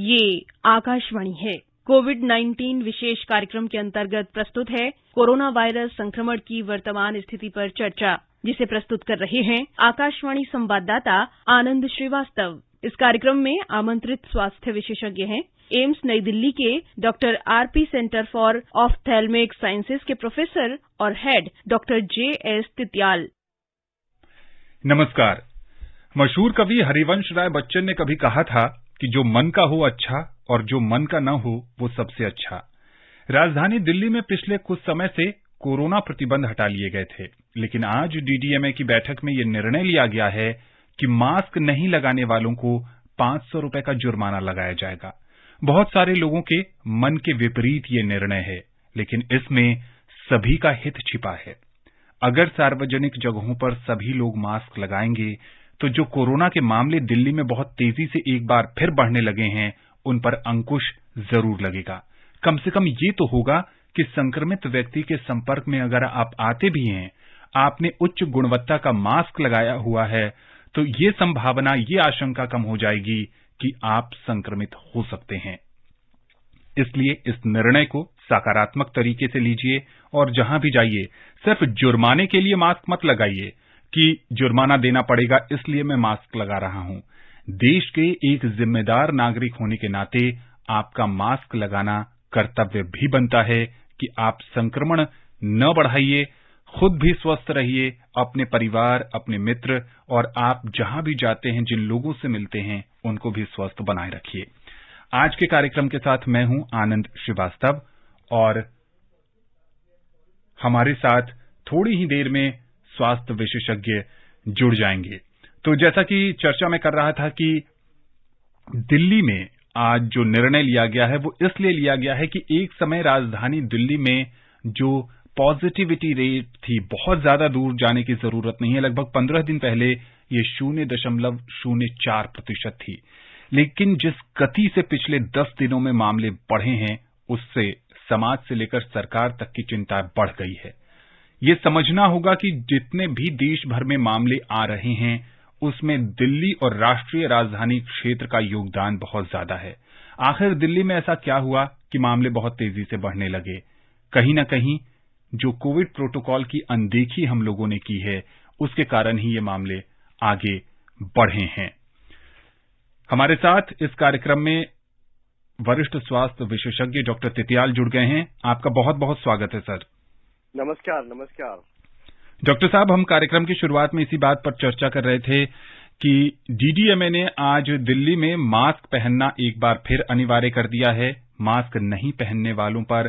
ये आकाशवाणी है। कोविड-19 विशेष कार्यक्रम के अंतर्गत प्रस्तुत है कोरोना वायरस संक्रमण की वर्तमान स्थिति पर चर्चा, जिसे प्रस्तुत कर रहे हैं आकाशवाणी संवाददाता आनंद श्रीवास्तव। इस कार्यक्रम में आमंत्रित स्वास्थ्य विशेषज्ञ हैं एम्स नई दिल्ली के doctor RP centre for ophthalmic sciences के प्रोफेसर और हेड डॉक्टर जे.एस. तित्याल। नमस्कार। मशहूर कवि हरिवंश राय बच्चन ने कभी कहा था कि जो मन का हो अच्छा और जो मन का न हो वो सबसे अच्छा। राजधानी दिल्ली में पिछले कुछ समय से कोरोना प्रतिबंध हटा लिए गए थे, लेकिन आज डीडीएमए की बैठक में ये निर्णय लिया गया है कि मास्क नहीं लगाने वालों को 500 रुपए का जुर्माना लगाया जाएगा। बहुत सारे लोगों के मन के विपरीत ये निर्णय है, लेकिन इसमें सभी का हित छिपा है। अगर सार्वजनिक जगहों पर सभी लोग मास्क लगाएंगे तो जो कोरोना के मामले दिल्ली में बहुत तेजी से एक बार फिर बढ़ने लगे हैं, उन पर अंकुश जरूर लगेगा। कम से कम ये तो होगा कि संक्रमित व्यक्ति के संपर्क में अगर आप आते भी हैं, आपने उच्च गुणवत्ता का मास्क लगाया हुआ है, तो ये संभावना, ये आशंका कम हो जाएगी कि आप संक्रमित हो सकते हैं। इसलिए इस निर्णय को सकारात्मक तरीके से लीजिए और जहां भी जाइए सिर्फ जुर्माने के लिए मास्क मत लगाइए कि जुर्माना देना पड़ेगा इसलिए मैं मास्क लगा रहा हूं। देश के एक जिम्मेदार नागरिक होने के नाते आपका मास्क लगाना कर्तव्य भी बनता है कि आप संक्रमण न बढ़ाइए, खुद भी स्वस्थ रहिए, अपने परिवार, अपने मित्र और आप जहां भी जाते हैं, जिन लोगों से मिलते हैं, उनको भी स्वस्थ बनाए रखिए। आज के कार्यक्रम के साथ मैं हूं आनंद श्रीवास्तव और हमारे साथ थोड़ी ही देर में स्वास्थ्य विशेषज्ञ जुड़ जाएंगे। तो जैसा कि चर्चा में कर रहा था कि दिल्ली में आज जो निर्णय लिया गया है वो इसलिए लिया गया है कि एक समय राजधानी दिल्ली में जो पॉजिटिविटी रेट थी, बहुत ज्यादा दूर जाने की जरूरत नहीं है, लगभग 15 दिन पहले ये 0.04% थी। लेकिन जिस गति से पिछले 10 दिनों में मामले बढ़े हैं, उससे समाज से लेकर सरकार तक की चिंता बढ़ गई है। ये समझना होगा कि जितने भी देश भर में मामले आ रहे हैं, उसमें दिल्ली और राष्ट्रीय राजधानी क्षेत्र का योगदान बहुत ज्यादा है। आखिर दिल्ली में ऐसा क्या हुआ कि मामले बहुत तेजी से बढ़ने लगे? कहीं न कहीं जो कोविड प्रोटोकॉल की अनदेखी हम लोगों ने की है, उसके कारण ही ये मामले आगे बढ़े हैं। हमारे साथ इस कार्यक्रम में वरिष्ठ स्वास्थ्य विशेषज्ञ डॉक्टर तित्याल जुड़ गए हैं। आपका बहुत बहुत स्वागत है सर। नमस्कार। नमस्कार डॉक्टर साहब, हम कार्यक्रम की शुरुआत में इसी बात पर चर्चा कर रहे थे कि डीडीएमए ने आज दिल्ली में मास्क पहनना एक बार फिर अनिवार्य कर दिया है। मास्क नहीं पहनने वालों पर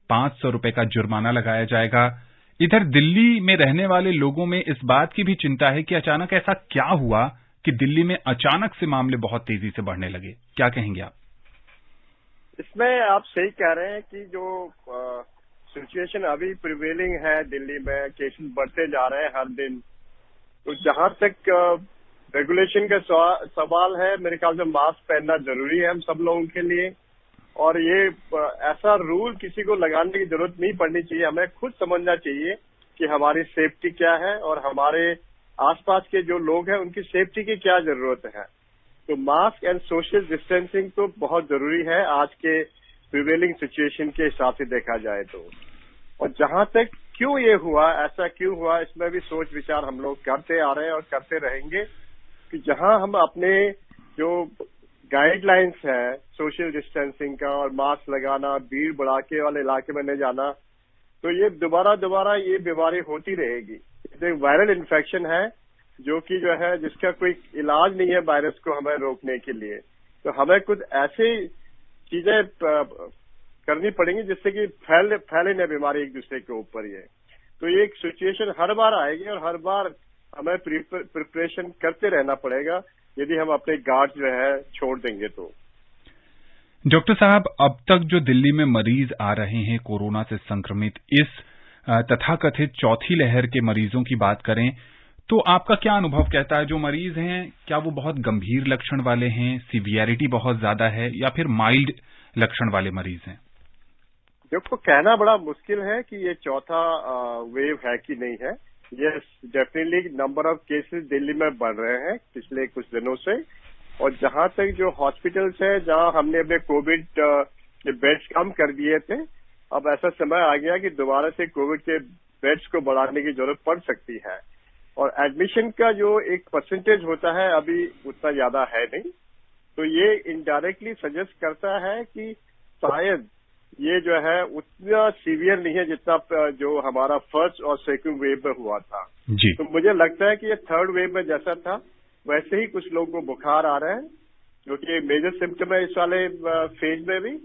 500 रुपए का जुर्माना लगाया जाएगा। इधर दिल्ली में रहने वाले लोगों में इस बात की भी चिंता है कि अचानक ऐसा क्या हुआ कि दिल्ली में अचानक से मामले बहुत तेजी से बढ़ने लगे। क्या कहेंगे आप? इसमें आप सही कह रहे हैं कि जो सिचुएशन अभी प्रिवेलिंग है दिल्ली में, केसेस बढ़ते जा रहे हैं हर दिन। तो जहां तक रेगुलेशन का सवाल है, मेरे ख्याल से मास्क पहनना जरूरी है हम सब लोगों के लिए। और ये ऐसा रूल किसी को लगाने की जरूरत नहीं पड़नी चाहिए। हमें खुद समझना चाहिए कि हमारी सेफ्टी क्या है और हमारे आसपास के जो लोग हैं उनकी सेफ्टी की क्या जरूरत है। तो मास्क एंड सोशल डिस्टेंसिंग तो बहुत जरूरी है आज के प्रिवेलिंग सिचुएशन के हिसाब से देखा जाए तो। और जहां तक क्यों ये हुआ, ऐसा क्यों हुआ, इसमें भी सोच विचार हम लोग करते आ रहे हैं और करते रहेंगे कि जहां हम अपने जो गाइडलाइंस है सोशल डिस्टेंसिंग का और मास्क लगाना, भीड़ भड़ाके वाले इलाके में नहीं जाना, तो ये दोबारा ये बीमारी होती रहेगी। ये वायरल इन्फेक्शन है जो कि जो है जिसका कोई इलाज नहीं है वायरस को हमें रोकने के लिए। तो हमें कुछ ऐसी चीजें करनी पड़ेंगी जिससे कि फैले न बीमारी एक दूसरे के ऊपर। ये तो ये एक सिचुएशन हर बार आएगी और हर बार हमें प्रिपरेशन करते रहना पड़ेगा यदि हम अपने गार्ड जो है छोड़ देंगे तो। डॉक्टर साहब, अब तक जो दिल्ली में मरीज आ रहे हैं कोरोना से संक्रमित, इस तथाकथित चौथी लहर के मरीजों की बात करें तो आपका क्या अनुभव कहता है? जो मरीज हैं, क्या वो बहुत गंभीर लक्षण वाले हैं, सीवियरिटी बहुत ज्यादा है, या फिर माइल्ड लक्षण वाले मरीज हैं? देखो, कहना बड़ा मुश्किल है कि ये चौथा वेव है कि नहीं है। Yes, definitely number of cases Delhi में बढ़ रहे हैं पिछले कुछ दिनों से। और जहां तक जो हॉस्पिटल्स है, जहां हमने अपने कोविड के बेड्स कम कर दिए थे, अब ऐसा समय आ गया कि दोबारा से कोविड के बेड्स को बढ़ाने की जरूरत पड़ सकती है। और एडमिशन का जो एक परसेंटेज होता है अभी उतना ज्यादा है नहीं, तो ये इनडायरेक्टली सजेस्ट करता है कि शायद ये जो है उतना सीवियर नहीं है जितना जो हमारा फर्स्ट और सेकंड वेव में हुआ था जी। तो मुझे लगता है कि ये थर्ड वेव में जैसा था वैसे ही कुछ लोगों को बुखार आ रहा है, क्योंकि मेजर सिम्टम है इस वाले फेज में भी,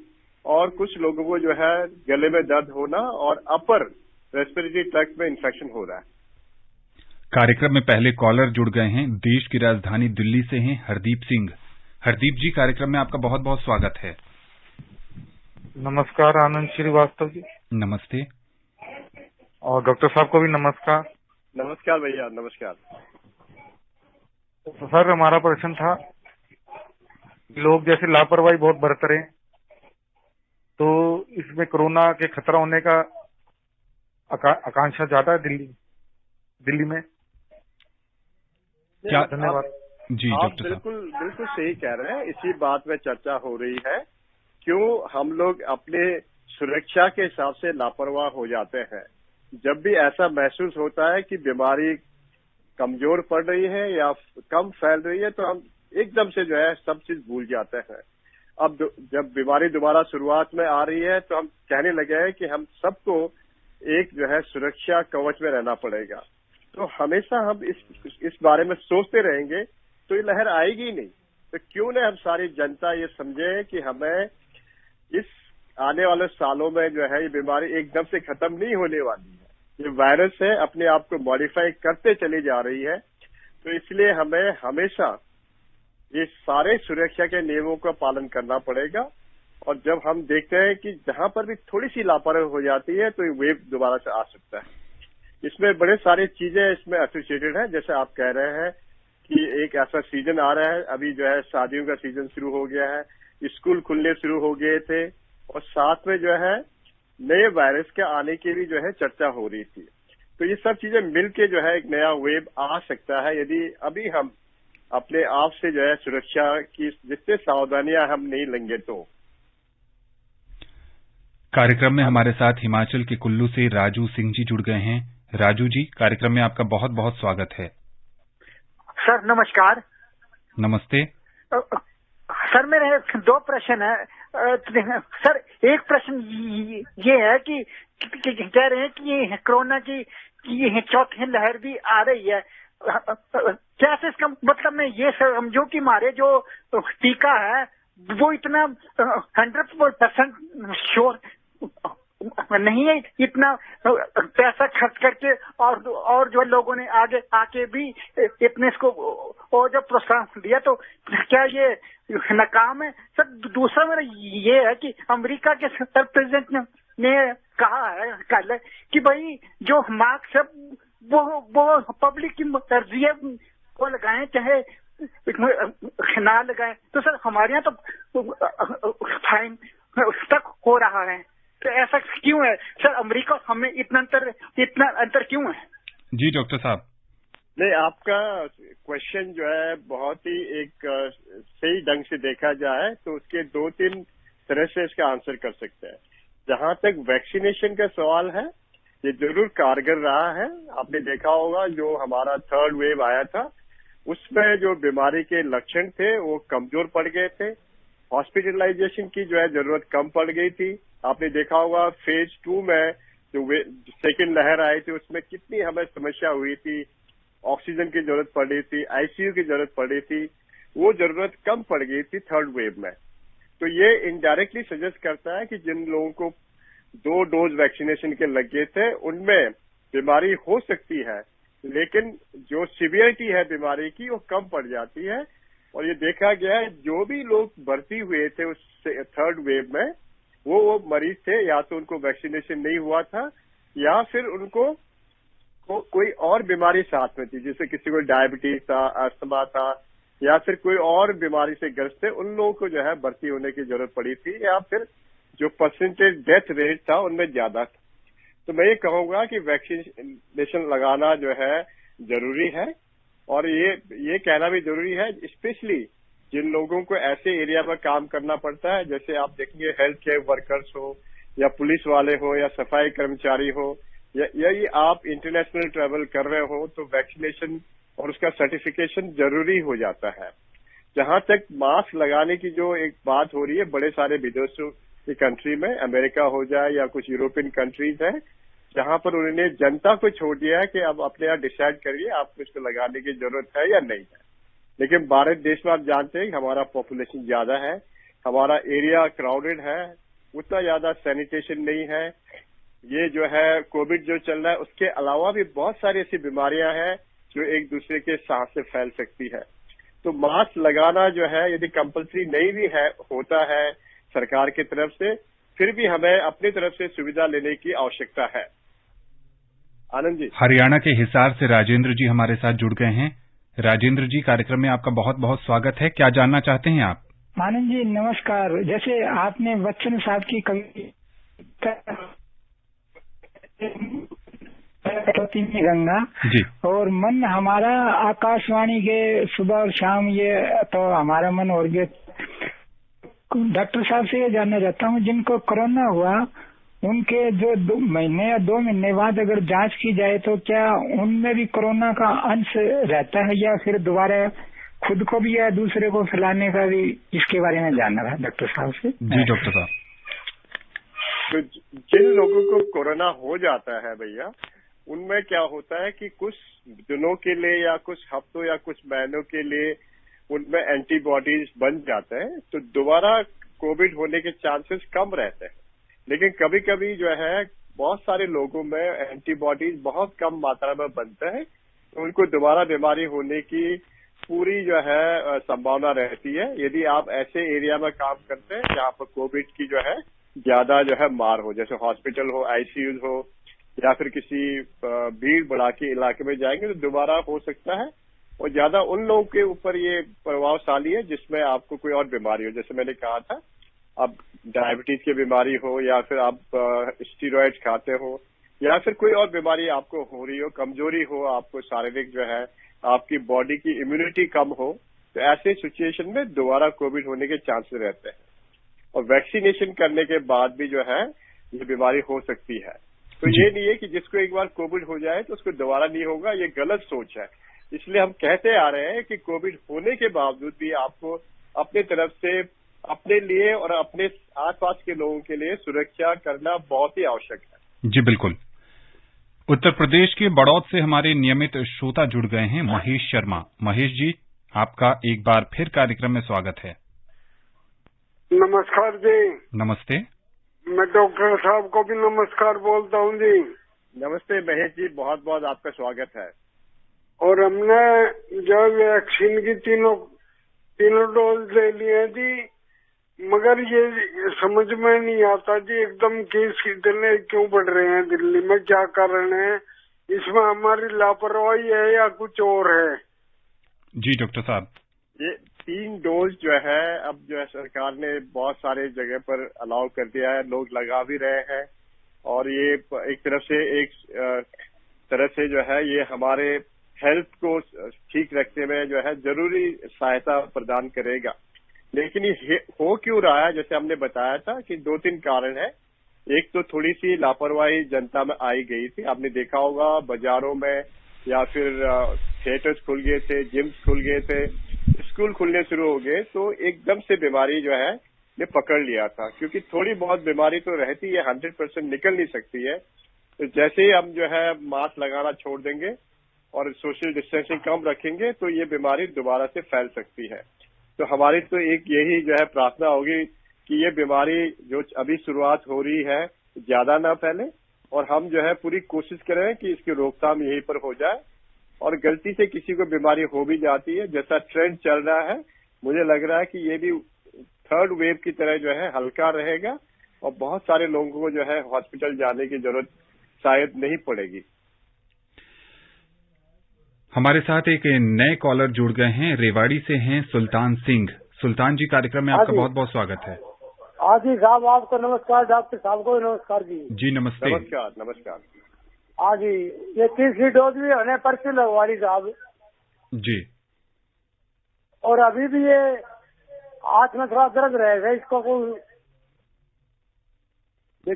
और कुछ लोगों को जो है गले में दर्द होना और अपर रेस्पिरेटरी ट्रैक्ट में इन्फेक्शन हो रहा है। कार्यक्रम में पहले कॉलर जुड़ गए हैं, देश की राजधानी दिल्ली से हैं हरदीप सिंह। हरदीप जी, कार्यक्रम में आपका बहुत बहुत स्वागत है। नमस्कार आनंद श्रीवास्तव जी। नमस्ते। और डॉक्टर साहब को भी नमस्कार। नमस्कार भैया, नमस्कार। तो सर, हमारा प्रश्न था, लोग जैसे लापरवाही बहुत बरत रहे हैं, तो इसमें कोरोना के खतरा होने का आकांक्षा ज्यादा है दिल्ली में। क्या? धन्यवाद जी आप डॉक्टर साहब, बिल्कुल सही कह रहे हैं। इसी बात में चर्चा हो रही है, क्यों हम लोग अपने सुरक्षा के हिसाब से लापरवाह हो जाते हैं। जब भी ऐसा महसूस होता है कि बीमारी कमजोर पड़ रही है या कम फैल रही है, तो हम एकदम से जो है सब चीज भूल जाते हैं। अब जब बीमारी दोबारा शुरुआत में आ रही है तो हम कहने लगे हैं कि हम सबको एक जो है सुरक्षा कवच में रहना पड़ेगा। तो हमेशा हम इस बारे में सोचते रहेंगे तो ये लहर आएगी ही नहीं। तो क्यों न हम सारी जनता ये समझे कि हमें इस आने वाले सालों में जो है ये बीमारी एकदम से खत्म नहीं होने वाली है। ये वायरस है, अपने आप को मॉडिफाई करते चली जा रही है। तो इसलिए हमें हमेशा ये सारे सुरक्षा के नियमों का पालन करना पड़ेगा। और जब हम देखते हैं कि जहां पर भी थोड़ी सी लापरवाही हो जाती है तो ये वेव दोबारा से आ सकता है। इसमें बड़े सारी चीजें इसमें एसोसिएटेड हैं। जैसे आप कह रहे हैं कि एक ऐसा सीजन आ रहा है, अभी जो है शादियों का सीजन शुरू हो गया है, स्कूल खुलने शुरू हो गए थे, और साथ में जो है नए वायरस के आने की भी जो है चर्चा हो रही थी। तो ये सब चीजें मिलके जो है एक नया वेव आ सकता है, यदि अभी हम अपने आप से जो है सुरक्षा की जितने सावधानियां हम नहीं लेंगे तो। कार्यक्रम में हमारे साथ हिमाचल के कुल्लू से राजू सिंह जी जुड़ गए हैं। राजू जी, कार्यक्रम में आपका बहुत बहुत स्वागत है। सर नमस्कार। नमस्ते। सर मेरे दो प्रश्न है। सर एक प्रश्न ये है कि कह रहे हैं कि ये कोरोना की ये चौथी लहर भी आ रही है। कैसे इसका मतलब मैं ये समझूं कि हमारे जो टीका है वो इतना 100% श्योर नहीं है, इतना पैसा खर्च करके और जो लोगों ने आगे आके भी इतने इसको और जो प्रोत्साहन दिया, तो क्या ये नाकाम है? सर दूसरा मेरा ये है कि अमेरिका के सर प्रेसिडेंट ने कहा है कल कि भाई जो मास्क है वो पब्लिक की मर्जी है, वो लगाएं चाहे ना लगाएं। तो सर हमारे यहाँ तो फाइन तक हो रहा है, तो ऐसा क्यों है सर? अमेरिका हमें इतना अंतर क्यों है? जी डॉक्टर साहब। नहीं, आपका क्वेश्चन जो है बहुत ही एक सही ढंग से देखा जाए तो उसके 2-3 तरह से इसका आंसर कर सकते हैं। जहां तक वैक्सीनेशन का सवाल है, ये जरूर कारगर रहा है। आपने देखा होगा जो हमारा थर्ड वेव आया था उसमें जो बीमारी के लक्षण थे वो कमजोर पड़ गए थे, हॉस्पिटलाइजेशन की जो है जरूरत कम पड़ गई थी। आपने देखा होगा फेज 2 में जो सेकेंड लहर आई थी उसमें कितनी हमें समस्या हुई थी, ऑक्सीजन की जरूरत पड़ रही थी, आईसीयू की जरूरत पड़ रही थी, वो जरूरत कम पड़ गई थी थर्ड वेव में। तो ये इनडायरेक्टली सजेस्ट करता है कि जिन लोगों को 2 डोज वैक्सीनेशन के लगे थे उनमें बीमारी हो सकती है, लेकिन जो सीवियरिटी है बीमारी की वो कम पड़ जाती है। और ये देखा गया है जो भी लोग भर्ती हुए थे उस थर्ड वेव में वो मरीज थे, या तो उनको वैक्सीनेशन नहीं हुआ था या फिर उनको कोई और बीमारी साथ में थी, जैसे किसी को डायबिटीज था, अस्थमा था, या फिर कोई और बीमारी से ग्रस्त थे, उन लोगों को जो है भर्ती होने की जरूरत पड़ी थी, या फिर जो परसेंटेज डेथ रेट था उनमें ज्यादा था। तो मैं ये कहूंगा कि वैक्सीनेशन लगाना जो है जरूरी है, और ये कहना भी जरूरी है, स्पेशली जिन लोगों को ऐसे एरिया में काम करना पड़ता है, जैसे आप देखेंगे हेल्थ केयर वर्कर्स हो या पुलिस वाले हो या सफाई कर्मचारी हो या ये आप इंटरनेशनल ट्रैवल कर रहे हो, तो वैक्सीनेशन और उसका सर्टिफिकेशन जरूरी हो जाता है। जहां तक मास्क लगाने की जो एक बात हो रही है, बड़े सारे विदेशों की कंट्री में, अमेरिका हो जाए या कुछ यूरोपियन कंट्रीज है, जहां पर उन्होंने जनता को छोड़ दिया है कि अब अपने यहाँ डिसाइड करिए आपको इसको लगाने की जरूरत है या नहीं है। लेकिन भारत देश में आप जानते हैं कि हमारा पॉपुलेशन ज्यादा है, हमारा एरिया क्राउडेड है, उतना ज्यादा सैनिटेशन नहीं है। ये जो है कोविड जो चल रहा है, उसके अलावा भी बहुत सारी ऐसी बीमारियां हैं जो एक दूसरे के सांस से फैल सकती है। तो मास्क लगाना जो है यदि कंपलसरी नहीं भी है होता है सरकार की तरफ से, फिर भी हमें अपनी तरफ से सुविधा लेने की आवश्यकता है। आनंद जी, हरियाणा के हिसार से राजेंद्र जी हमारे साथ जुड़ गए हैं। राजेंद्र जी, कार्यक्रम में आपका बहुत बहुत स्वागत है। क्या जानना चाहते हैं आप? आनंद जी नमस्कार। जैसे आपने बच्चन साहब की कविता गंगा जी, और मन हमारा आकाशवाणी के सुबह और शाम, ये तो हमारा मन और गया। डॉक्टर साहब से ये जानना चाहता हूँ, जिनको कोरोना हुआ उनके जो 2 महीने या 2 महीने बाद अगर जांच की जाए तो क्या उनमें भी कोरोना का अंश रहता है या फिर दोबारा खुद को भी या दूसरे को फैलाने का भी, इसके बारे में जानना था डॉक्टर साहब से। जी डॉक्टर साहब, तो जिन लोगों को कोरोना हो जाता है भैया, उनमें क्या होता है कि कुछ दिनों के लिए या कुछ हफ्तों या कुछ महीनों के लिए उनमें एंटीबॉडीज बन जाते हैं, तो दोबारा कोविड होने के चांसेस कम रहते हैं। लेकिन कभी कभी जो है बहुत सारे लोगों में एंटीबॉडीज बहुत कम मात्रा में बनते हैं, तो उनको दोबारा बीमारी होने की पूरी जो है संभावना रहती है, यदि आप ऐसे एरिया में काम करते हैं जहाँ पर कोविड की जो है ज्यादा जो है मार हो, जैसे हॉस्पिटल हो, आईसीयू हो, या फिर किसी भीड़ भड़ाके इलाके में जाएंगे तो दोबारा हो सकता है। और ज्यादा उन लोगों के ऊपर ये प्रभावशाली है जिसमें आपको कोई और बीमारी हो, जैसे मैंने कहा था, आप डायबिटीज की बीमारी हो या फिर आप स्टीरॉइड खाते हो या फिर कोई और बीमारी आपको हो रही हो, कमजोरी हो, आपको शारीरिक जो है आपकी बॉडी की इम्यूनिटी कम हो, तो ऐसे सिचुएशन में दोबारा कोविड होने के चांसेस रहते हैं। और वैक्सीनेशन करने के बाद भी जो है ये बीमारी हो सकती है। तो ये नहीं है कि जिसको एक बार कोविड हो जाए तो उसको दोबारा नहीं होगा, ये गलत सोच है। इसलिए हम कहते आ रहे हैं कि कोविड होने के बावजूद भी आपको अपनी तरफ से अपने लिए और अपने आसपास के लोगों के लिए सुरक्षा करना बहुत ही आवश्यक है। जी बिल्कुल। उत्तर प्रदेश के बड़ौद से हमारे नियमित श्रोता जुड़ गए हैं, महेश शर्मा। महेश जी, आपका एक बार फिर कार्यक्रम में स्वागत है। नमस्कार जी। नमस्ते। मैं डॉक्टर साहब को भी नमस्कार बोलता हूँ जी। नमस्ते महेश जी, बहुत बहुत आपका स्वागत है। और हमने जो वैक्सीन की तीनों डोज ले लिए जी, मगर ये समझ में नहीं आता जी एकदम केस इतने क्यों बढ़ रहे हैं दिल्ली में, क्या कारण है? इसमें हमारी लापरवाही है या कुछ और है? जी डॉक्टर साहब, ये 3 डोज जो है अब जो है सरकार ने बहुत सारे जगह पर अलाउ कर दिया है, लोग लगा भी रहे हैं। और ये एक तरफ से जो है ये हमारे हेल्थ को ठीक रखने में जो है जरूरी सहायता प्रदान करेगा। लेकिन ये हो क्यों रहा है, जैसे हमने बताया था कि 2-3 कारण है। एक तो थोड़ी सी लापरवाही जनता में आई गई थी, आपने देखा होगा बाजारों में या फिर थिएटर्स खुल गए थे, जिम्स खुल गए थे, स्कूल खुलने शुरू हो गए, तो एकदम से बीमारी जो है ने पकड़ लिया था। क्योंकि थोड़ी बहुत बीमारी तो रहती है, 100% निकल नहीं सकती है। तो जैसे ही हम जो है मास्क लगाना छोड़ देंगे और सोशल डिस्टेंसिंग कम रखेंगे तो ये बीमारी दोबारा से फैल सकती है। तो हमारी तो एक यही जो है प्रार्थना होगी कि ये बीमारी जो अभी शुरुआत हो रही है ज्यादा ना फैले, और हम जो है पूरी कोशिश करें कि इसकी रोकथाम यहीं पर हो जाए। और गलती से किसी को बीमारी हो भी जाती है, जैसा ट्रेंड चल रहा है, मुझे लग रहा है कि ये भी 3rd वेव की तरह जो है हल्का रहेगा और बहुत सारे लोगों को जो है हॉस्पिटल जाने की जरूरत शायद नहीं पड़ेगी। हमारे साथ एक नए कॉलर जुड़ गए हैं, रेवाड़ी से हैं सुल्तान सिंह। सुल्तान जी, कार्यक्रम में आपका बहुत बहुत स्वागत है। हाँ जी साहब, आपको नमस्कार, डॉक्टर साहब को नमस्कार जी। जी नमस्ते। नमस्कार नमस्कार। हाँ जी, ये 3री डोज भी होने पर्ची लगवा ली साहब जी। और अभी भी ये हाथ में थोड़ा दर्द रहेगा, इसको कोई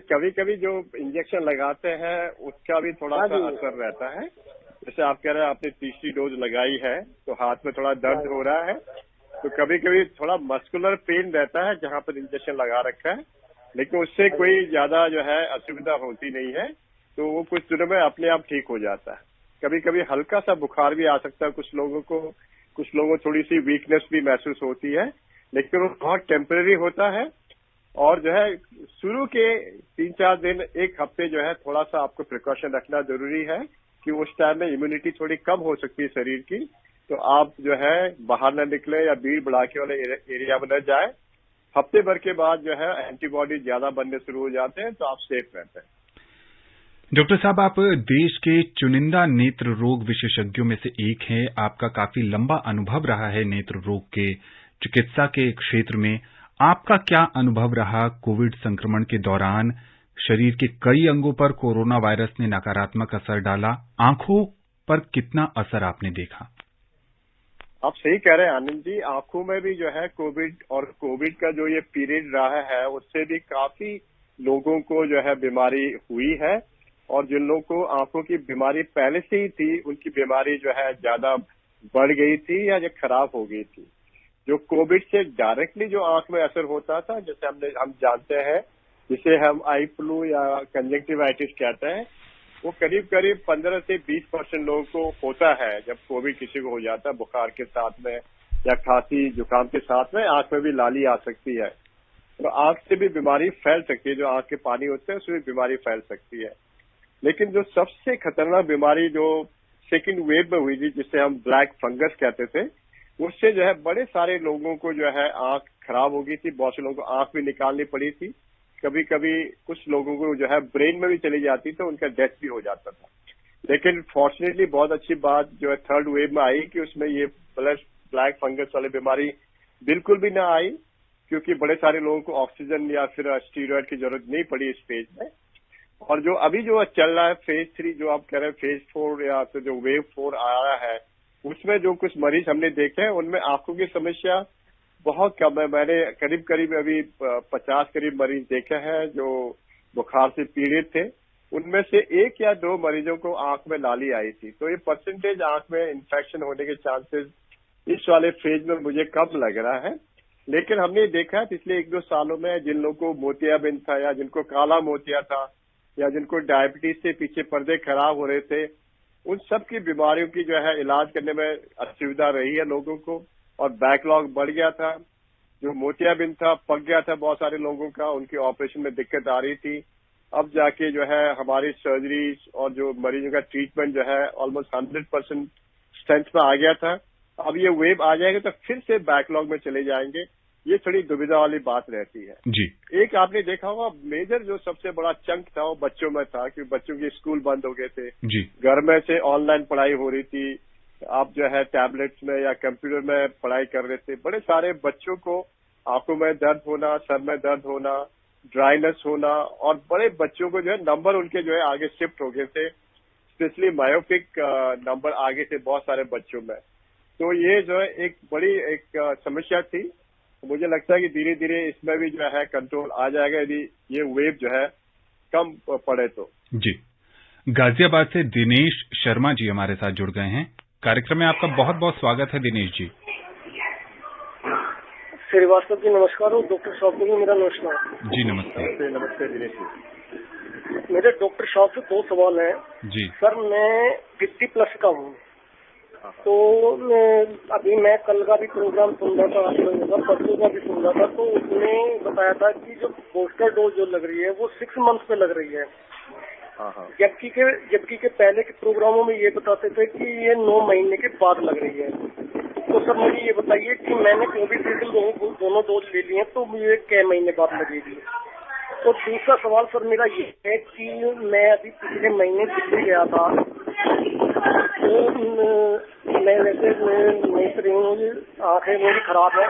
कभी कभी जो इंजेक्शन लगाते हैं उसका भी थोड़ा सा असर रहता है। जैसे आप कह रहे हैं आपने तीसरी डोज लगाई है तो हाथ में थोड़ा दर्द हो रहा है, तो कभी कभी थोड़ा मस्कुलर पेन रहता है जहां पर इंजेक्शन लगा रखा है, लेकिन उससे कोई ज्यादा जो है असुविधा होती नहीं है, तो वो कुछ दिनों में अपने आप ठीक हो जाता है। कभी कभी हल्का सा बुखार भी आ सकता है कुछ लोगों को थोड़ी सी वीकनेस भी महसूस होती है, लेकिन वो बहुत टेम्परेरी होता है। और जो है शुरू के 3-4 दिन, 1 हफ्ते जो है थोड़ा सा आपको प्रिकॉशन रखना जरूरी है कि उस टाइम में इम्यूनिटी थोड़ी कम हो सकती है शरीर की, तो आप जो है बाहर न निकले या भीड़ भड़ाके वाले एरिया में न जाए। हफ्ते भर के बाद जो है एंटीबॉडी ज्यादा बनने शुरू हो जाते हैं, तो आप सेफ रहते हैं। डॉक्टर साहब, आप देश के चुनिंदा नेत्र रोग विशेषज्ञों में से एक हैं। आपका काफी लंबा अनुभव रहा है नेत्र रोग के चिकित्सा के क्षेत्र में। आपका क्या अनुभव रहा कोविड संक्रमण के दौरान? शरीर के कई अंगों पर कोरोना वायरस ने नकारात्मक असर डाला, आंखों पर कितना असर आपने देखा? आप सही कह रहे हैं आनंद जी, आंखों में भी जो है कोविड का जो ये पीरियड रहा है उससे भी काफी लोगों को जो है बीमारी हुई है, और जिन लोगों को आंखों की बीमारी पहले से ही थी उनकी बीमारी जो है ज्यादा बढ़ गई थी या जो खराब हो गई थी। जो कोविड से डायरेक्टली जो आंख में असर होता था, जैसे हम जानते हैं, जिसे हम आई फ्लू या कंजंक्टिवाइटिस कहते हैं, वो करीब 15 से 20% लोगों को होता है। जब कोविड किसी को हो जाता है बुखार के साथ में या खांसी जुकाम के साथ में, आंख में भी लाली आ सकती है, तो आंख से भी बीमारी फैल सकती है। जो आंख के पानी होते हैं उसमें भी बीमारी फैल सकती है। लेकिन जो सबसे खतरनाक बीमारी जो सेकंड वेव में हुई थी, जिसे हम ब्लैक फंगस कहते थे, उससे जो है बड़े सारे लोगों को जो है आंख खराब हो गई थी, बहुत से लोगों को आंख भी निकालनी पड़ी थी, कभी कभी कुछ लोगों को जो है ब्रेन में भी चली जाती तो उनका डेथ भी हो जाता था। लेकिन फॉर्चुनेटली बहुत अच्छी बात जो है थर्ड वेव में आई कि उसमें ये ब्लैक फंगस वाली बीमारी बिल्कुल भी ना आई, क्योंकि बड़े सारे लोगों को ऑक्सीजन या फिर स्टीरॉयड की जरूरत नहीं पड़ी इस फेज में। और जो अभी जो चल रहा है फेज 3, जो आप कह रहे हैं फेज 4 या फिर जो वेव 4 आया है, उसमें जो कुछ मरीज हमने देखे हैं उनमें आंखों की समस्या बहुत कम है। मैंने करीब अभी 50 करीब मरीज देखे हैं जो बुखार से पीड़ित थे, उनमें से 1 या 2 मरीजों को आंख में लाली आई थी। तो ये परसेंटेज आंख में इन्फेक्शन होने के चांसेस इस वाले फेज में मुझे कम लग रहा है। लेकिन हमने देखा है पिछले 1-2 सालों में जिन लोगों को मोतियाबिंद था या जिनको काला मोतिया था या जिनको डायबिटीज से पीछे पर्दे खराब हो रहे थे, उन सब की बीमारियों की जो है इलाज करने में असुविधा रही है लोगों को, और बैकलॉग बढ़ गया था। जो मोतियाबिंद था पक गया था बहुत सारे लोगों का, उनकी ऑपरेशन में दिक्कत आ रही थी। अब जाके जो है हमारी सर्जरी और जो मरीजों का ट्रीटमेंट जो है ऑलमोस्ट 100% स्ट्रेंथ में आ गया था। अब ये वेव आ जाएगा तो फिर से बैकलॉग में चले जाएंगे, ये थोड़ी दुविधा वाली बात रहती है जी। एक आपने देखा होगा मेजर जो सबसे बड़ा चंक था वो बच्चों में था, कि बच्चों के स्कूल बंद हो गए थे जी। घर में से ऑनलाइन पढ़ाई हो रही थी, आप जो है टैबलेट्स में या कंप्यूटर में पढ़ाई कर रहे थे। बड़े सारे बच्चों को आंखों में दर्द होना, सर में दर्द होना, ड्राइनेस होना, और बड़े बच्चों को जो है नंबर उनके जो है आगे शिफ्ट हो गए थे, स्पेशली मायोपिक नंबर आगे थे बहुत सारे बच्चों में। तो ये जो है एक बड़ी समस्या थी। मुझे लगता है कि धीरे धीरे इसमें भी जो है कंट्रोल आ जाएगा यदि ये वेव जो है कम पड़े तो। जी। गाजियाबाद से दिनेश शर्मा जी हमारे साथ जुड़ गए हैं। कार्यक्रम में आपका बहुत बहुत स्वागत है दिनेश जी। श्रीवास्तव जी नमस्कार, और डॉक्टर साहब को भी मेरा नमस्कार। जी नमस्ते। नमस्ते दिनेश जी। मेरे डॉक्टर साहब से 2 सवाल हैं। जी सर, मैं 50+ का हूँ, तो अभी मैं कल का भी प्रोग्राम सुन रहा था, परसों का भी सुन रहा था, तो उसने बताया था कि जो बूस्टर डोज जो लग रही है वो 6 मंथ पे लग रही है, जबकि के पहले के प्रोग्रामों में ये बताते थे कि ये 9 महीने के बाद लग रही है। तो सर मुझे ये बताइए कि मैंने कोविशील्ड दोनों डोज ले लिए हैं, तो मुझे कै महीने बाद लगेगी। और दूसरा सवाल सर मेरा ये है कि मैं अभी पिछले महीने दिल्ली गया था, तो मैं वैसे आंखें मेरी खराब है,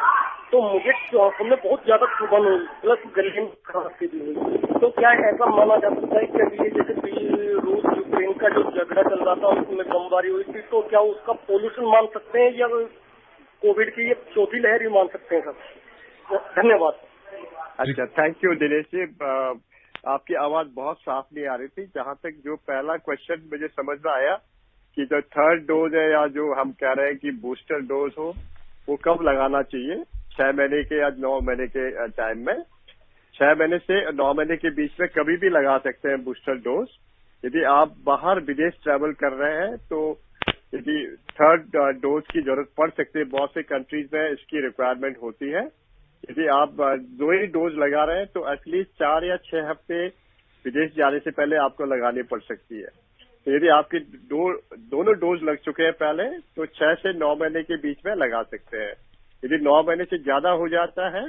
तो मुझे आंखों में बहुत ज्यादा चुभन हुई, प्लस गले में खराबी भी हुई। तो क्या ऐसा माना जा सकता है कि अभी ये जैसे रूस यूक्रेन का जो झगड़ा चल रहा था उसमें बमबारी हुई थी, तो क्या उसका पोल्यूशन मान सकते हैं या कोविड की ये चौथी लहर ही मान सकते हैं सर? धन्यवाद। अच्छा, थैंक यू दिनेश जी। आपकी आवाज बहुत साफ नहीं आ रही थी। जहां तक जो पहला क्वेश्चन मुझे समझ में आया कि जो थर्ड डोज है या जो हम कह रहे हैं कि बूस्टर डोज हो, वो कब लगाना चाहिए, 6 महीने के या 9 महीने के टाइम में। 6 महीने से 9 महीने के बीच में कभी भी लगा सकते हैं बूस्टर डोज। यदि आप बाहर विदेश ट्रैवल कर रहे हैं तो यदि थर्ड डोज की जरूरत पड़ सकती है, बहुत से कंट्रीज में इसकी रिक्वायरमेंट होती है। यदि आप 2 ही डोज लगा रहे हैं तो एटलीस्ट 4 या 6 हफ्ते विदेश जाने से पहले आपको लगानी पड़ सकती है। तो यदि आपके दोनों डोज लग चुके हैं पहले, तो 6 से 9 महीने के बीच में लगा सकते हैं। यदि 9 महीने से ज्यादा हो जाता है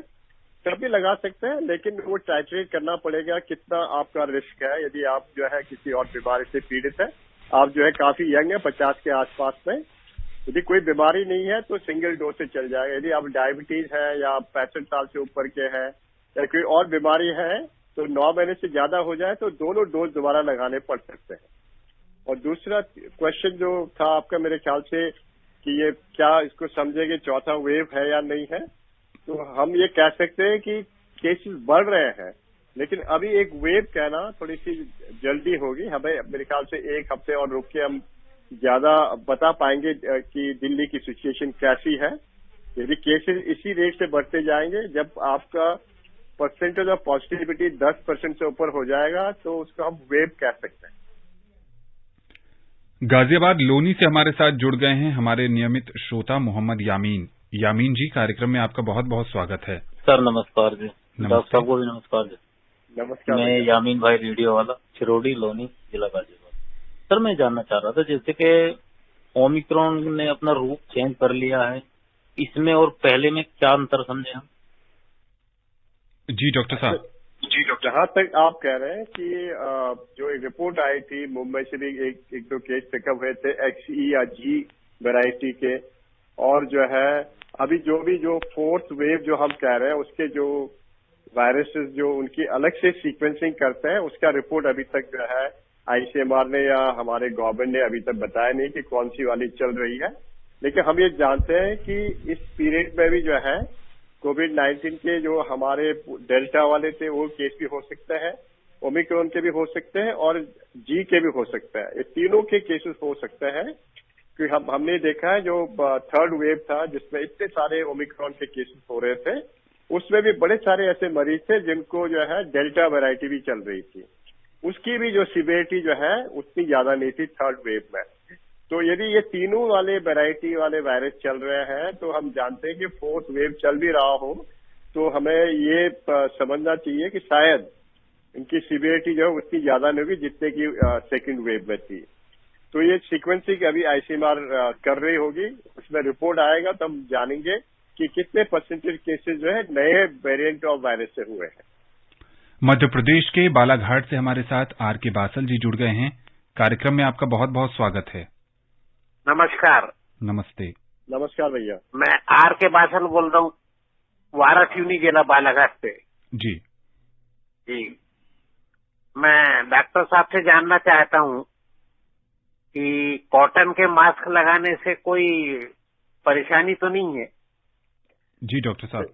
तब भी लगा सकते हैं, लेकिन वो टाइट्रेट करना पड़ेगा कितना आपका रिस्क है। यदि आप जो है किसी और बीमारी से पीड़ित है, आप जो है काफी यंग है, 50 के आसपास में, यदि कोई बीमारी नहीं है तो सिंगल डोज से चल जाएगा। यदि आप डायबिटीज है या 65 साल से ऊपर के हैं या कोई और बीमारी है तो 9 महीने से ज्यादा हो जाए तो दोनों डोज दोबारा लगाने पड़ सकते हैं। और दूसरा क्वेश्चन जो था आपका, मेरे ख्याल से कि ये क्या इसको समझे कि चौथा वेव है या नहीं है, तो हम ये कह सकते हैं कि केसेस बढ़ रहे हैं, लेकिन अभी एक वेव कहना थोड़ी सी जल्दी होगी। हमें मेरे ख्याल से 1 हफ्ते और रुक के हम ज्यादा बता पाएंगे कि दिल्ली की सिचुएशन कैसी है। यदि केसेस इसी रेट से बढ़ते जाएंगे, जब आपका परसेंटेज ऑफ पॉजिटिविटी 10% से ऊपर हो जाएगा तो उसको हम वेव कह सकते हैं। गाजियाबाद लोनी से हमारे साथ जुड़ गए हैं हमारे नियमित श्रोता मोहम्मद यामीन। यामीन जी, कार्यक्रम में आपका बहुत बहुत स्वागत है। सर नमस्कार जी। डॉक्टर साहब को भी नमस्कार जी। नमस्कार। मैं यामीन भाई, रेडियो वाला, चिरोड़ी लोनी, जिला गाजियाबाद। सर मैं जानना चाह रहा था, जैसे कि ओमिक्रॉन ने अपना रूप चेंज कर लिया है, इसमें और पहले में क्या अंतर समझे हम? जी डॉक्टर साहब। जहां तक आप कह रहे हैं कि जो एक रिपोर्ट आई थी मुंबई से भी एक दो केस पिकअप हुए थे XE या G वैरायटी के, और जो है अभी जो फोर्थ वेव जो हम कह रहे हैं उसके जो वायरसेस जो उनकी अलग से सीक्वेंसिंग करते हैं, उसका रिपोर्ट अभी तक जो है ICMR ने या हमारे गवर्नमेंट ने अभी तक बताया नहीं कि कौन सी वाली चल रही है। लेकिन हम ये जानते हैं कि इस पीरियड में भी जो है कोविड-19 के जो हमारे डेल्टा वाले थे वो केस भी हो सकते हैं, ओमिक्रॉन के भी हो सकते हैं और G के भी हो सकते हैं। ये तीनों के केसेस हो सकते हैं कि हमने देखा है जो थर्ड वेव था जिसमें इतने सारे ओमिक्रॉन के केसेस हो रहे थे, उसमें भी बड़े सारे ऐसे मरीज थे जिनको जो है डेल्टा वैरायटी भी चल रही थी। उसकी भी जो सिवियरिटी जो है उतनी ज्यादा नहीं थी थर्ड वेव में। तो यदि ये तीनों वाले वैरायटी वाले वायरस चल रहे हैं तो हम जानते हैं कि फोर्थ वेव चल भी रहा हो तो हमें ये समझना चाहिए कि शायद इनकी सिवियरिटी जो है उतनी ज्यादा नहीं होगी जितने की सेकंड वेव में थी। तो ये सीक्वेंसिंग अभी ICMR कर रही होगी, उसमें रिपोर्ट आएगा तो हम जानेंगे कि कितने परसेंटेज केसेस जो है नए वेरिएंट ऑफ वायरस से हुए हैं। मध्य प्रदेश के बालाघाट से हमारे साथ RK बासल जी जुड़ गए हैं। कार्यक्रम में आपका बहुत बहुत स्वागत है। नमस्कार। नमस्ते। नमस्कार भैया। मैं RK बासल बोल रहा हूँ, वाराणसी जिला बालाघाट से। जी जी, मैं डॉक्टर साहब से जानना चाहता हूँ कि कॉटन के मास्क लगाने से कोई परेशानी तो नहीं है? जी डॉक्टर साहब,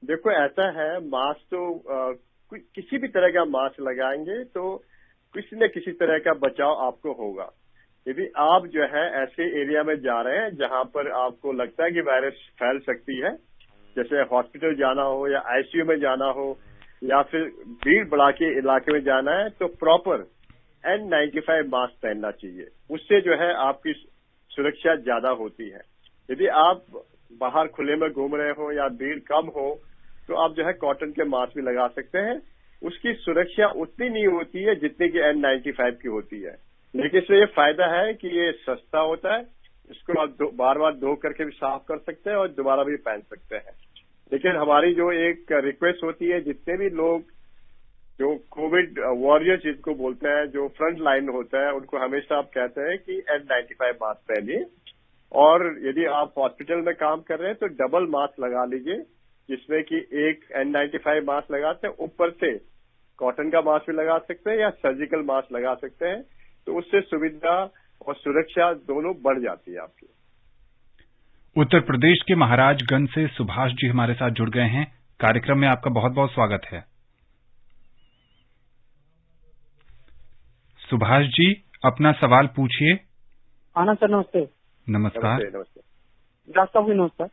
देखो ऐसा है, मास्क तो किसी भी तरह का मास्क लगाएंगे तो किसी न किसी तरह का बचाव आपको होगा। यदि आप जो है ऐसे एरिया में जा रहे हैं जहां पर आपको लगता है कि वायरस फैल सकती है, जैसे हॉस्पिटल जाना हो या ICU में जाना हो या फिर भीड़ भड़ाके इलाके में जाना है, तो प्रॉपर N95 मास्क पहनना चाहिए। उससे जो है आपकी सुरक्षा ज्यादा होती है। यदि आप बाहर खुले में घूम रहे हो या भीड़ कम हो तो आप जो है कॉटन के मास्क भी लगा सकते हैं। उसकी सुरक्षा उतनी नहीं होती है जितनी की N95 की होती है, लेकिन इसमें ये फायदा है कि ये सस्ता होता है, इसको आप बार बार धो करके भी साफ कर सकते हैं और दोबारा भी पहन सकते हैं। लेकिन हमारी जो एक रिक्वेस्ट होती है, जितने भी लोग जो कोविड वॉरियर्स जिनको बोलते हैं, जो फ्रंट लाइन होता है, उनको हमेशा आप कहते हैं कि N95 मास्क पहनिए। और यदि आप हॉस्पिटल में काम कर रहे हैं तो डबल मास्क लगा लीजिए, जिसमें कि एक N95 मास्क लगाते हैं, ऊपर से कॉटन का मास्क भी लगा सकते हैं या सर्जिकल मास्क लगा सकते हैं। तो उससे सुविधा और सुरक्षा दोनों बढ़ जाती है आपकी। उत्तर प्रदेश के महाराजगंज से सुभाष जी हमारे साथ जुड़ गए हैं। कार्यक्रम में आपका बहुत बहुत स्वागत है। सुभाष जी, अपना सवाल पूछिए। हाँ सर, नमस्ते। नमस्कार। नमस्ते। डॉक्टर साहब भी नमस्कार।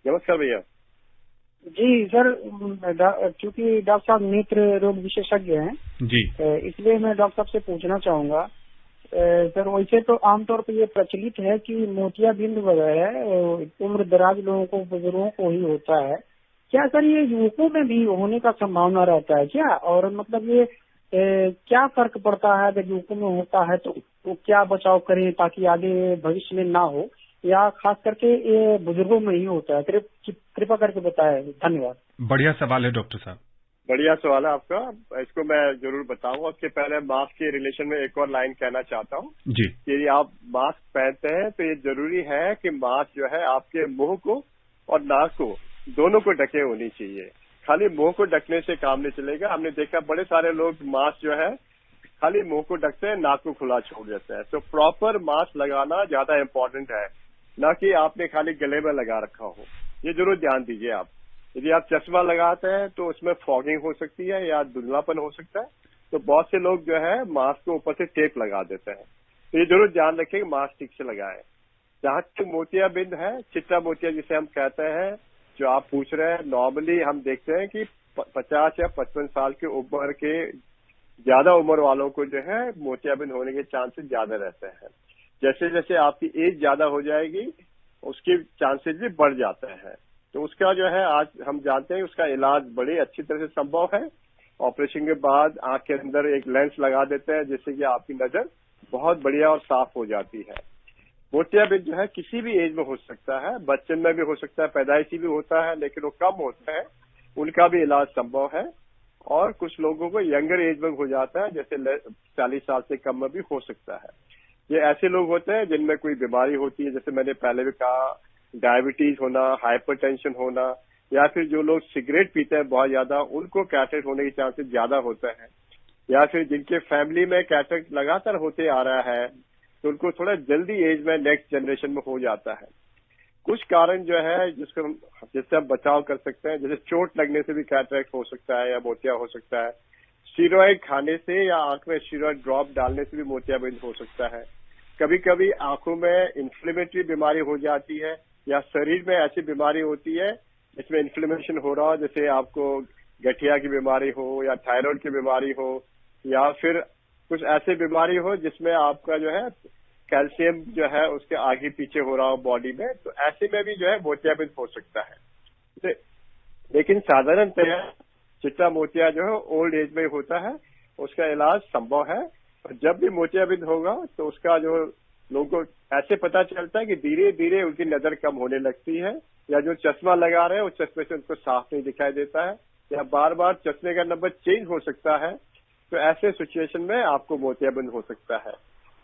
नमस्कार भैया जी। सर, क्योंकि डॉक्टर साहब नेत्र रोग विशेषज्ञ हैं जी, इसलिए मैं डॉक्टर साहब से पूछना चाहूंगा। सर, वैसे तो आमतौर पर ये प्रचलित है कि मोतियाबिंद वगैरह उम्र दराज लोगों को, बुजुर्गों को ही होता है। क्या सर ये युवकों में भी होने का संभावना रहता है क्या? और मतलब ये क्या फर्क पड़ता है अगर युवकों में होता है तो क्या बचाव करें ताकि आगे भविष्य में ना हो, या खास करके ये बुजुर्गों में ही होता है? कृपया करके बताएं। धन्यवाद। बढ़िया सवाल है डॉक्टर साहब। बढ़िया सवाल है आपका। इसको मैं जरूर बताऊंगा। उसके पहले मास्क के रिलेशन में एक और लाइन कहना चाहता हूँ जी। यदि आप मास्क पहनते हैं तो ये जरूरी है कि मास्क जो है आपके मुंह को और नाक को दोनों को ढके होनी चाहिए। खाली मुंह को ढकने से काम नहीं चलेगा। हमने देखा बड़े सारे लोग मास्क जो है खाली मुंह को ढकते हैं, नाक को खुला छोड़ देते हैं। तो प्रॉपर मास्क लगाना ज्यादा इम्पोर्टेंट है, ना कि आपने खाली गले में लगा रखा हो। ये जरूर ध्यान दीजिए आप। यदि आप चश्मा लगाते हैं तो उसमें फॉगिंग हो सकती है या धुंधलापन हो सकता है। तो बहुत से लोग जो है मास्क के ऊपर से टेप लगा देते हैं। तो ये जरूर ध्यान रखें कि मास्क ठीक से लगाएं। जहां तक मोतियाबिंद है, चिट्टा मोतिया जिसे हम कहते हैं, जो आप पूछ रहे हैं, नॉर्मली हम देखते हैं कि 50 या 55 साल की उम्र के ज्यादा उम्र वालों को जो है मोतियाबिंद होने के चांसेस ज्यादा रहते हैं। जैसे जैसे आपकी एज ज्यादा हो जाएगी उसके चांसेस भी बढ़ जाते हैं। तो उसका जो है आज हम जानते हैं उसका इलाज बड़ी अच्छी तरह से संभव है। ऑपरेशन के बाद आंख के अंदर एक लेंस लगा देते हैं जिससे कि आपकी नजर बहुत बढ़िया और साफ हो जाती है। मोतियाबिंद जो है किसी भी एज में हो सकता है, बच्चन में भी हो सकता है, पैदाइशी भी होता है, लेकिन वो कम होता है, उनका भी इलाज संभव है। और कुछ लोगों को यंगर एज में हो जाता है, जैसे 40 साल से कम में भी हो सकता है। ये ऐसे लोग होते हैं जिनमें कोई बीमारी होती है, जैसे मैंने पहले भी कहा, डायबिटीज होना, हाइपरटेंशन होना, या फिर जो लोग सिगरेट पीते हैं बहुत ज्यादा, उनको कैटरेक्ट होने के चांसेस ज्यादा होते हैं। या फिर जिनके फैमिली में कैटरेक्ट लगातार होते आ रहा है तो उनको थोड़ा जल्दी एज में नेक्स्ट जनरेशन में हो जाता है। कुछ कारण जो है जिससे हम बचाव कर सकते हैं, जैसे चोट लगने से भी कैटरेक्ट हो सकता है या मोतिया हो सकता है। स्टीरॉयड खाने से या आंख में स्टीरॉयड ड्रॉप डालने से भी मोतियाबिंद हो सकता है। कभी कभी आंखों में इन्फ्लेमेटरी बीमारी हो जाती है या शरीर में ऐसी बीमारी होती है जिसमें इन्फ्लेमेशन हो रहा हो, जैसे आपको गठिया की बीमारी हो या थायराइड की बीमारी हो या फिर कुछ ऐसी बीमारी हो जिसमें आपका जो है कैल्शियम जो है उसके आगे पीछे हो रहा हो बॉडी में, तो ऐसे में भी जो है मोतियाबिंद हो सकता है। लेकिन साधारणतया चिट्टा मोतिया जो है ओल्ड एज में होता है, उसका इलाज संभव है। और जब भी मोतियाबिंद होगा तो उसका जो लोगों को ऐसे पता चलता है कि धीरे धीरे उनकी नजर कम होने लगती है, या जो चश्मा लगा रहे हैं उस चश्मे से उनको साफ नहीं दिखाई देता है, या बार बार चश्मे का नंबर चेंज हो सकता है। तो ऐसे सिचुएशन में आपको मोतियाबिंद हो सकता है।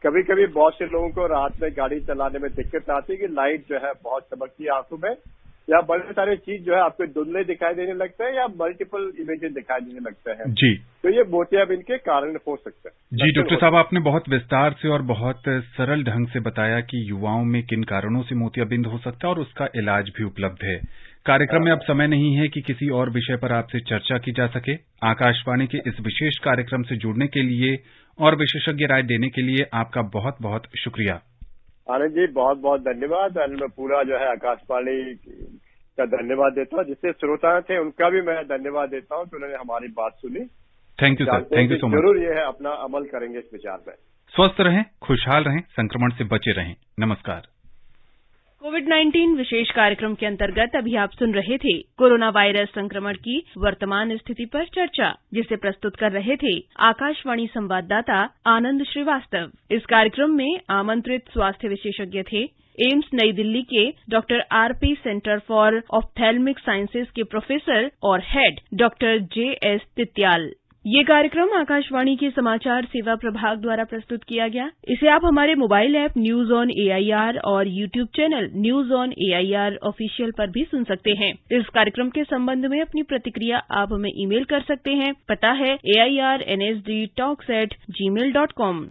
कभी कभी बहुत से लोगों को रात में गाड़ी चलाने में दिक्कत आती है कि लाइट जो है बहुत चमकती है आंखों में, या बड़े सारे चीज जो है आपको धुंधले दिखाई देने लगते हैं या मल्टीपल इमेजेस दिखाई देने लगते हैं जी। तो ये मोतियाबिंद के कारण हो सकता है। जी डॉक्टर साहब, आपने बहुत विस्तार से और बहुत सरल ढंग से बताया कि युवाओं में किन कारणों से मोतियाबिंद हो सकता है और उसका इलाज भी उपलब्ध है। कार्यक्रम में अब समय नहीं है कि किसी और विषय पर आपसे चर्चा की जा सके। आकाशवाणी के इस विशेष कार्यक्रम से जुड़ने के लिए और विशेषज्ञ राय देने के लिए आपका बहुत बहुत शुक्रिया। आनंद जी, बहुत बहुत धन्यवाद। और मैं पूरा जो है आकाशवाणी का धन्यवाद देता हूँ। जितने श्रोता थे उनका भी मैं धन्यवाद देता हूँ कि उन्होंने हमारी बात सुनी। Thank you sir, thank you so much. जरूर ये है अपना अमल करेंगे इस विचार में। स्वस्थ रहें, खुशहाल रहें, संक्रमण से बचे रहें। नमस्कार। कोविड-19 विशेष कार्यक्रम के अंतर्गत अभी आप सुन रहे थे कोरोना वायरस संक्रमण की वर्तमान स्थिति पर चर्चा, जिसे प्रस्तुत कर रहे थे आकाशवाणी संवाददाता आनंद श्रीवास्तव। इस कार्यक्रम में आमंत्रित स्वास्थ्य विशेषज्ञ थे एम्स नई दिल्ली के doctor RP centre for ophthalmic sciences के प्रोफेसर और हेड डॉक्टर जे.एस. तित्याल। ये कार्यक्रम आकाशवाणी के समाचार सेवा प्रभाग द्वारा प्रस्तुत किया गया। इसे आप हमारे mobile app news on AIR और YouTube channel news on AIR official पर भी सुन सकते हैं। इस कार्यक्रम के संबंध में अपनी प्रतिक्रिया आप हमें ईमेल कर सकते हैं। पता है AIRNSDTalks@gmail.com।